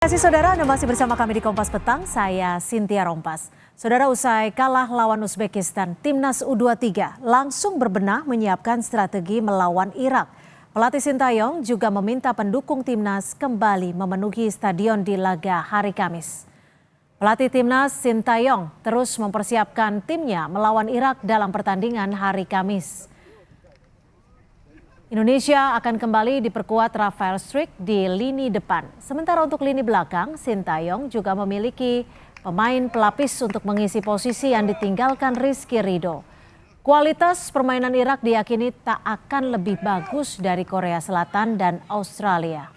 Terima kasih saudara, Anda masih bersama kami di Kompas Petang, saya Cynthia Rompas. Saudara, usai kalah lawan Uzbekistan, Timnas U23 langsung berbenah menyiapkan strategi melawan Irak. Pelatih Sintayong juga meminta pendukung Timnas kembali memenuhi stadion di laga hari Kamis. Pelatih Timnas Sintayong terus mempersiapkan timnya melawan Irak dalam pertandingan hari Kamis. Indonesia akan kembali diperkuat Rafael Struijk di lini depan. Sementara untuk lini belakang, Sintayong juga memiliki pemain pelapis untuk mengisi posisi yang ditinggalkan Rizky Ridho. Kualitas permainan Irak diyakini tak akan lebih bagus dari Korea Selatan dan Australia.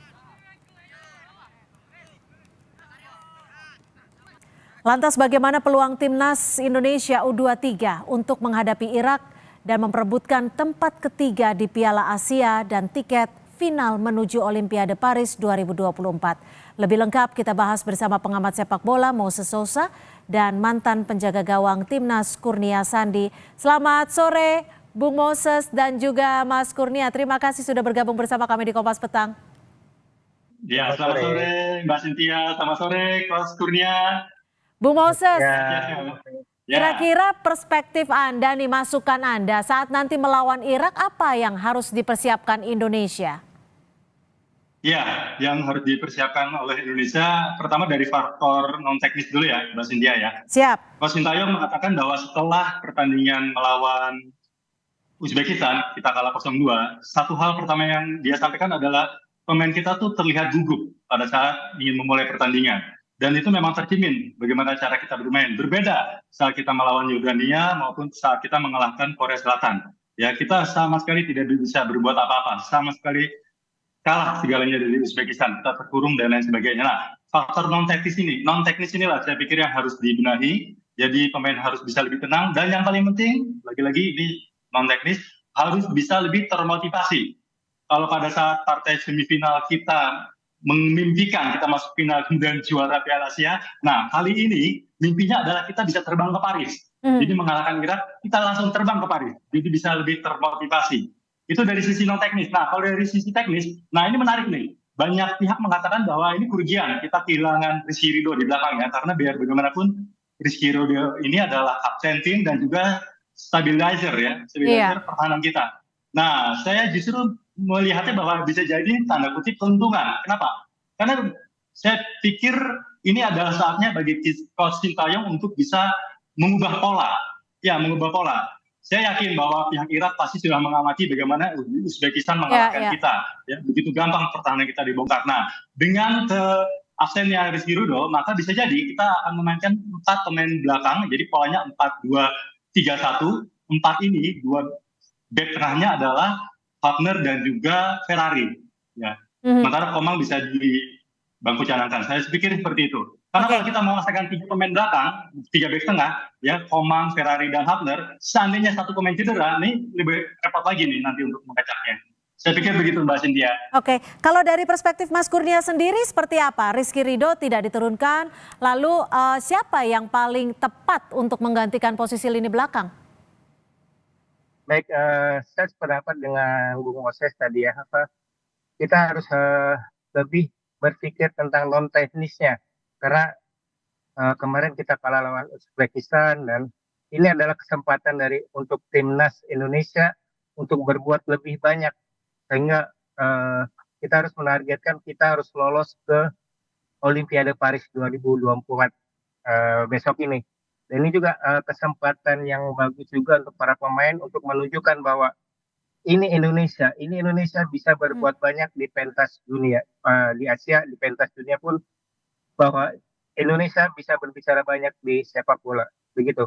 Lantas bagaimana peluang Timnas Indonesia U23 untuk menghadapi Irak dan memperebutkan tempat ketiga di Piala Asia dan tiket final menuju Olimpiade Paris 2024. Lebih lengkap kita bahas bersama pengamat sepak bola Moses Sousa dan mantan penjaga gawang Timnas Kurnia Sandi. Selamat sore Bung Moses dan juga Mas Kurnia. Terima kasih sudah bergabung bersama kami di Kompas Petang. Ya, selamat sore Mbak Cynthia, selamat sore Mas Kurnia. Bung Moses, Ya. kira-kira perspektif Anda nih, masukan Anda saat nanti melawan Irak, apa yang harus dipersiapkan Indonesia? Ya, yang harus dipersiapkan oleh Indonesia pertama dari faktor non teknis dulu ya Mbak Cynthia ya. Siap. Coach Sintayong mengatakan bahwa setelah pertandingan melawan Uzbekistan kita kalah 0-2, satu hal pertama yang dia sampaikan adalah pemain kita tuh terlihat gugup pada saat ingin memulai pertandingan. Dan itu memang tercermin bagaimana cara kita bermain. Berbeda saat kita melawan Yordania maupun saat kita mengalahkan Korea Selatan. Ya, kita sama sekali tidak bisa berbuat apa-apa. Sama sekali kalah segalanya dari Uzbekistan. Kita terkurung dan lain sebagainya. Nah, faktor non teknis inilah saya pikir yang harus dibenahi. Jadi pemain harus bisa lebih tenang. Dan yang paling penting, lagi-lagi ini non teknis, harus bisa lebih termotivasi. Kalau pada saat partai semifinal kita memimpikan kita masuk final kemudian juara Piala Asia, nah kali ini mimpinya adalah kita bisa terbang ke Paris. Jadi mengalahkan Irak, kita langsung terbang ke Paris. Jadi bisa lebih termotivasi. Itu dari sisi non teknis. Nah kalau dari sisi teknis, nah ini menarik nih. Banyak pihak mengatakan bahwa ini kerugian kita kehilangan Rizky Ridho di belakangnya, karena biar bagaimanapun Rizky Ridho ini adalah kapten tim dan juga stabilizer pertahanan kita. Nah, saya justru melihatnya bahwa bisa jadi tanda kutip keuntungan. Kenapa? Karena saya pikir ini adalah saatnya bagi Coach Sintayong untuk bisa mengubah pola. Ya, mengubah pola. Saya yakin bahwa pihak Irak pasti sudah mengamati bagaimana Uzbekistan mengalahkan kita. Ya, begitu gampang pertahanan kita dibongkar. Nah, dengan absennya Rizky Ridho, maka bisa jadi kita akan memainkan 4 pemain belakang. Jadi polanya 4-2-3-1. 4 ini, 2 back tengahnya adalah Wagner dan juga Ferrari. Ya. Sementara Komang bisa di bangku cadangan. Saya pikir seperti itu. Karena kalau kita memasangkan 3 pemain belakang, 3 back tengah, ya Komang, Ferrari, dan Wagner, seandainya 1 pemain cedera, ini lebih repot lagi nih nanti untuk mengecaknya. Saya pikir begitu Mbak Cynthia. Oke, kalau dari perspektif Mas Kurnia sendiri seperti apa? Rizky Ridho tidak diturunkan, lalu siapa yang paling tepat untuk menggantikan posisi lini belakang? Baik, saya sependapat dengan Bung Moses tadi ya, kita harus lebih berpikir tentang non teknisnya, karena kemarin kita kalah lawan Uzbekistan dan ini adalah kesempatan untuk timnas Indonesia untuk berbuat lebih banyak, sehingga kita harus menargetkan kita harus lolos ke Olimpiade Paris 2024 besok ini. Dan ini juga kesempatan yang bagus juga untuk para pemain untuk menunjukkan bahwa ini Indonesia bisa berbuat banyak di pentas dunia, di Asia, di pentas dunia pun, bahwa Indonesia bisa berbicara banyak di sepak bola, begitu.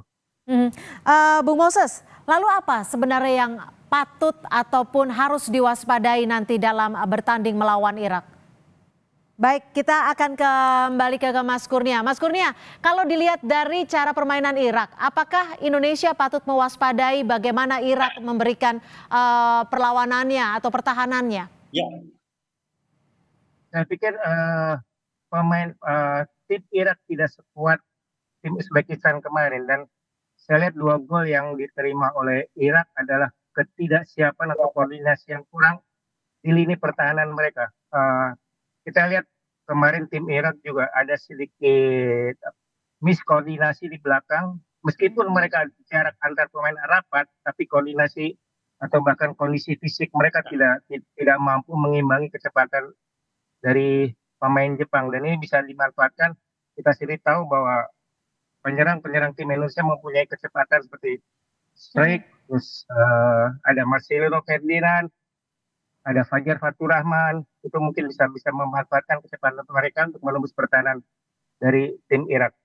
Bung Moses, lalu apa sebenarnya yang patut ataupun harus diwaspadai nanti dalam bertanding melawan Irak? Baik, kita akan kembali ke Mas Kurnia. Mas Kurnia, kalau dilihat dari cara permainan Irak, apakah Indonesia patut mewaspadai bagaimana Irak memberikan perlawanannya atau pertahanannya? Ya, saya pikir tim Irak tidak sekuat tim Uzbekistan kemarin, dan saya lihat 2 gol yang diterima oleh Irak adalah ketidaksiapan atau koordinasi yang kurang di lini pertahanan mereka. Kita lihat kemarin tim Irak juga ada sedikit miskoordinasi di belakang. Meskipun mereka jarak antar pemain rapat, tapi koordinasi atau bahkan kondisi fisik mereka tidak mampu mengimbangi kecepatan dari pemain Jepang. Dan ini bisa dimanfaatkan. Kita sendiri tahu bahwa penyerang tim Indonesia mempunyai kecepatan seperti Strike, terus ada Marcelino Ferdinand, ada Fajar Fatur Rahman, itu mungkin bisa memanfaatkan kecepatan mereka untuk menembus pertahanan dari tim Irak.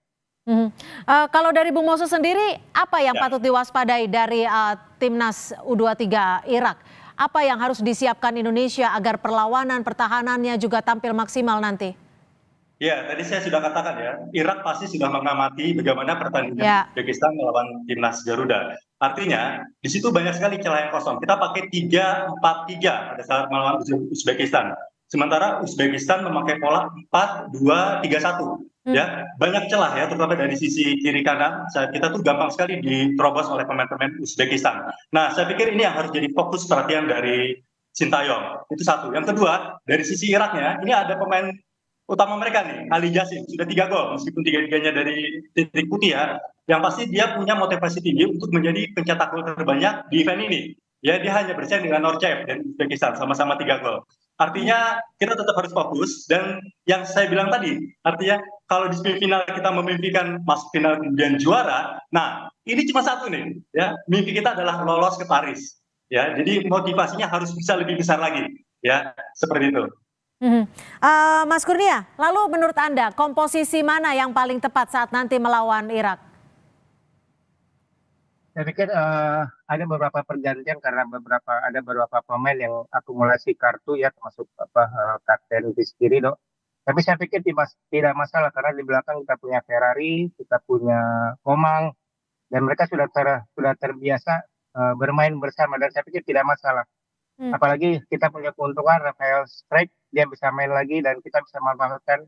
Kalau dari Bung Moses sendiri, apa yang patut diwaspadai dari timnas U23 Irak? Apa yang harus disiapkan Indonesia agar perlawanan pertahanannya juga tampil maksimal nanti? Ya, tadi saya sudah katakan ya, Irak pasti sudah mengamati bagaimana pertandingan Uzbekistan melawan timnas Garuda. Artinya, di situ banyak sekali celah yang kosong. Kita pakai 3-4-3 pada saat melawan Uzbekistan. Sementara Uzbekistan memakai pola 4-2-3-1. Ya, banyak celah ya, terutama dari sisi kiri kanan. Kita tuh gampang sekali diterobos oleh pemain-pemain Uzbekistan. Nah, saya pikir ini yang harus jadi fokus perhatian dari Sintayong. Itu satu. Yang kedua, dari sisi Iraknya, ini ada pemain utama mereka nih, Ali Jassim, sudah 3 gol, meskipun 3-3-nya dari titik putih ya. Yang pasti dia punya motivasi tinggi untuk menjadi pencetak gol terbanyak di event ini. Ya, dia hanya bersaing dengan Norcev dan Uzbekistan, sama-sama 3 gol. Artinya kita tetap harus fokus, dan yang saya bilang tadi, artinya kalau di semifinal kita memimpikan masuk final kemudian juara, nah ini cuma satu nih, ya, mimpi kita adalah lolos ke Paris. Ya, jadi motivasinya harus bisa lebih besar lagi, ya, seperti itu. Mas Kurnia, lalu menurut Anda komposisi mana yang paling tepat saat nanti melawan Irak? Saya pikir ada beberapa pergantian karena ada beberapa pemain yang akumulasi kartu ya, termasuk kapten Rizky Ridho. Tapi saya pikir tidak masalah karena di belakang kita punya Ferrari, kita punya Komang, dan mereka sudah terbiasa bermain bersama, dan saya pikir tidak masalah. Apalagi kita punya keuntungan Rafael Strike, dia bisa main lagi dan kita bisa memanfaatkan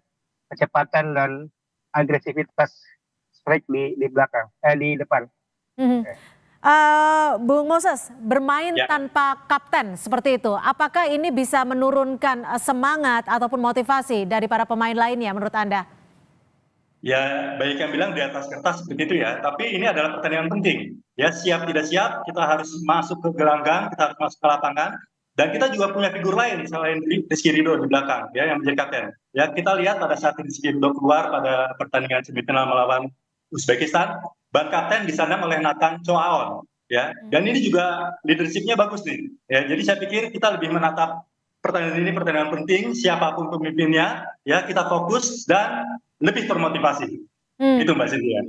kecepatan dan agresivitas Strike di belakang, di depan. Bung Moses, bermain tanpa kapten seperti itu, apakah ini bisa menurunkan semangat ataupun motivasi dari para pemain lainnya menurut Anda? Ya, banyak yang bilang di atas kertas seperti itu ya, tapi ini adalah pertandingan penting. Ya, siap tidak siap, kita harus masuk ke gelanggang, kita harus masuk ke lapangan, dan kita juga punya figur lain selain Rizky Ridho di belakang, ya, yang menjadi kapten. Ya, kita lihat pada saat Rizky Ridho keluar pada pertandingan semifinal melawan Uzbekistan, ban kapten di sana oleh Nathan Choaon, ya, dan ini juga leadershipnya bagus nih. Ya, jadi saya pikir kita lebih menatap pertandingan ini pertandingan penting, siapapun pemimpinnya, ya, kita fokus dan lebih termotivasi. Itu Mbak Cynthia.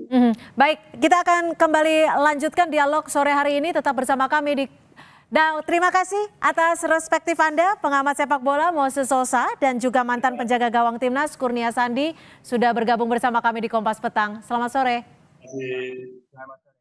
Baik, kita akan kembali lanjutkan dialog sore hari ini, tetap bersama kami di terima kasih atas perspektif Anda, pengamat sepak bola Moses Sosa dan juga mantan penjaga gawang timnas Kurnia Sandi sudah bergabung bersama kami di Kompas Petang. Selamat sore. Terima kasih.